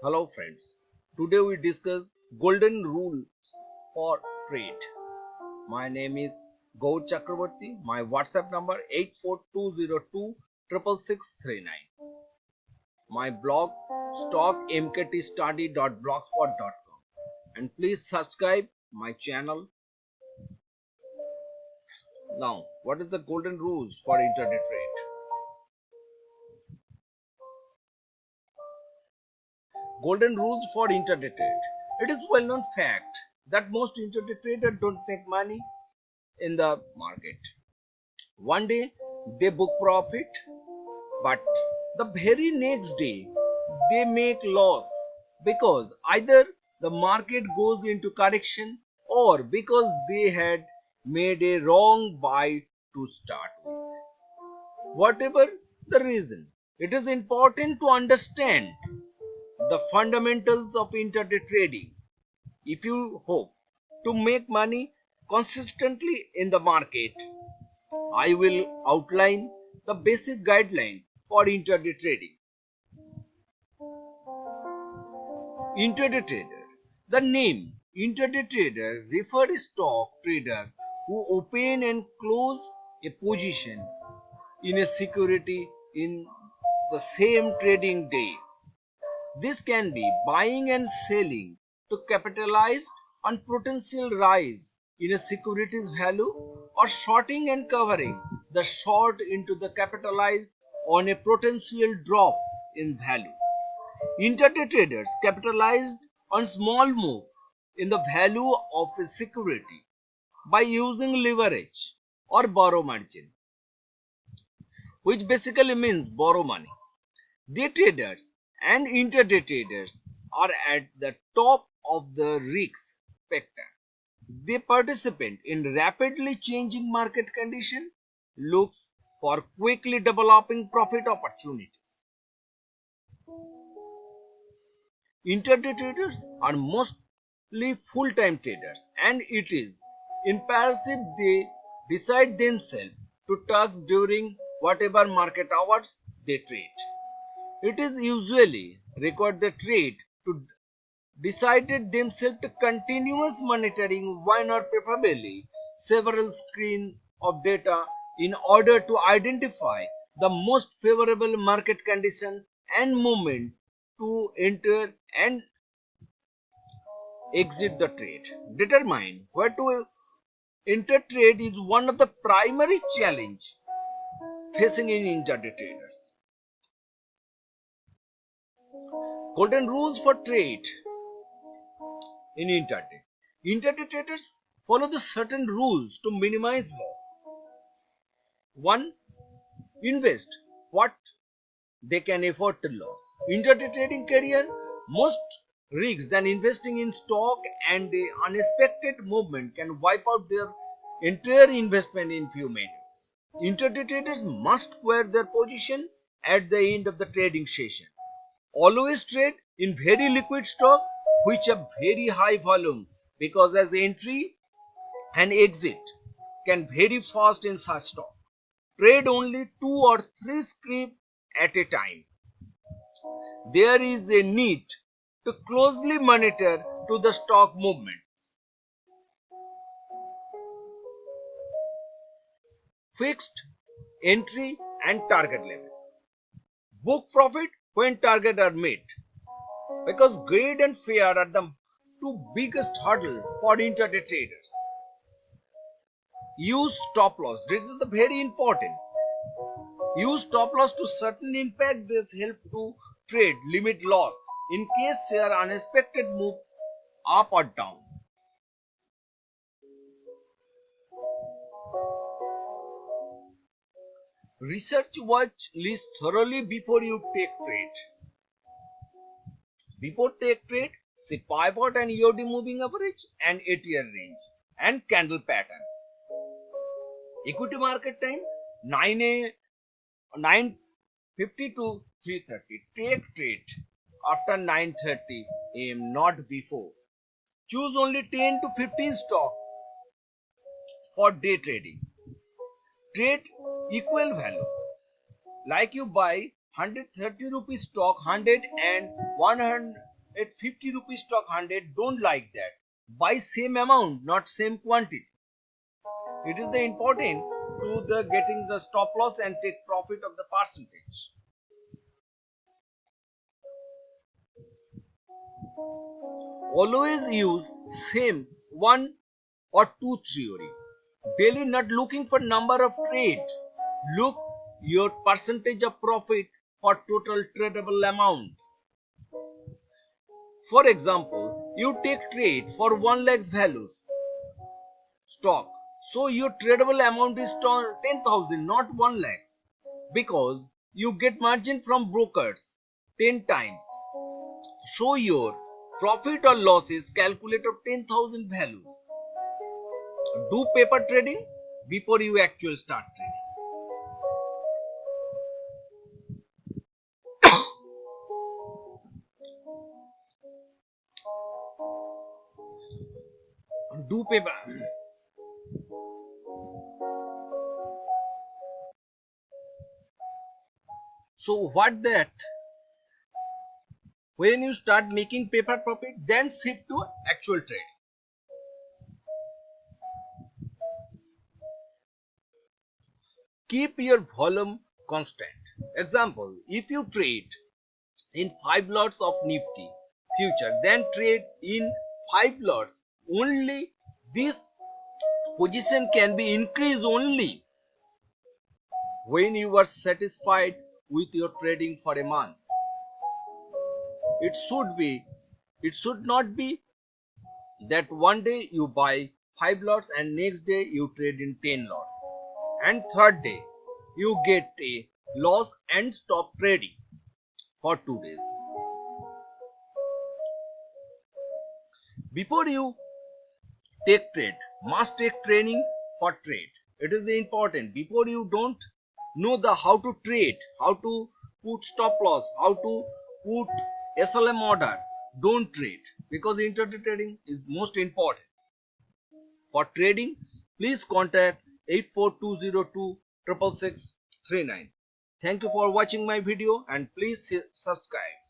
Hello friends, today we discuss golden rule for trade. My name is Gour Chakraborty. My WhatsApp number 842026639. My blog stockmktstudy.blogspot.com, and please subscribe my channel. Now, what is the golden rules for intraday trade? Golden rules for intraday trade. It is well-known fact that most intraday traders don't make money in the market. One day they book profit, but the very next day they make loss because either the market goes into correction or because they had made a wrong buy to start with. Whatever the reason, it is important to understand the fundamentals of intraday trading if you hope to make money consistently in the market. I will outline the basic guideline for intraday trading. Intraday trader. The name intraday trader refers to stock trader who open and close a position in a security in the same trading day. This can be buying and selling to capitalize on potential rise in a security's value, or shorting and covering the short into the capitalized on a potential drop in value. Intraday traders capitalized on small move in the value of a security by using leverage or borrow margin, which basically means borrow money. Day traders and intraday traders are at the top of the risk spectrum. They participate in rapidly changing market conditions, look for quickly developing profit opportunities. Intraday traders are mostly full-time traders, and it is imperative they decide themselves to task during whatever market hours they trade. It is usually required the trade to decided themselves to continuous monitoring one or preferably several screens of data in order to identify the most favorable market condition and moment to enter and exit the trade. Determine where to enter trade is one of the primary challenge facing in intraday traders. Golden rules for trade in intraday. Intraday traders follow the certain rules to minimize loss. 1. Invest what they can afford to lose. Intraday trading career most risks than investing in stock, and a unexpected movement can wipe out their entire investment in few minutes. Intraday traders must clear their position at the end of the trading session. Always trade in very liquid stock which have very high volume, because as entry and exit can vary fast in such stock. Trade only 2 or 3 scripts at a time. There is a need to closely monitor to the stock movements. Fixed entry and target level. Book profit when targets are met, because greed and fear are the two biggest hurdles for intraday traders. Use stop loss. This is the very important. Use stop loss to certain impact. This help to trade limit loss in case share unexpected move up or down. Research watch list thoroughly before you take trade. Before take trade, see pivot and EOD moving average and ATR range and candle pattern. Equity market time 9:50 to 3:30. Take trade after 9:30 am, not before. Choose only 10 to 15 stock for day trading. Trade equal value. Like you buy 130 rupees stock, 100 and 100 at 50 rupees stock 100, don't like that. Buy same amount, not same quantity. It is the important to the getting the stop loss and take profit of the percentage. Always use same one or two theory. Daily not looking for number of trade. Look your percentage of profit for total tradable amount. For example, you take trade for 1 lakh's value stock. So your tradable amount is 10,000, not 1 lakh. Because you get margin from brokers 10 times. So your profit or loss is calculated of 10,000 values. Do paper trading before you actually start trading. Do paper. So what that? When you start making paper profit, then shift to actual trade. Keep your volume constant. Example, if you trade in 5 lots of Nifty future, then trade in 5 lots. Only this position can be increased only when you are satisfied with your trading for a month. It should not be that one day you buy 5 lots and next day you trade in 10 lots. And third day you get a loss and stop trading for 2 days. Before you take trade, must take training for trade. It is important. Before you don't know the how to trade, how to put stop loss, how to put SLM order, don't trade, because intraday trading is most important. For trading, please contact 84202 66639. Thank you for watching my video and please subscribe.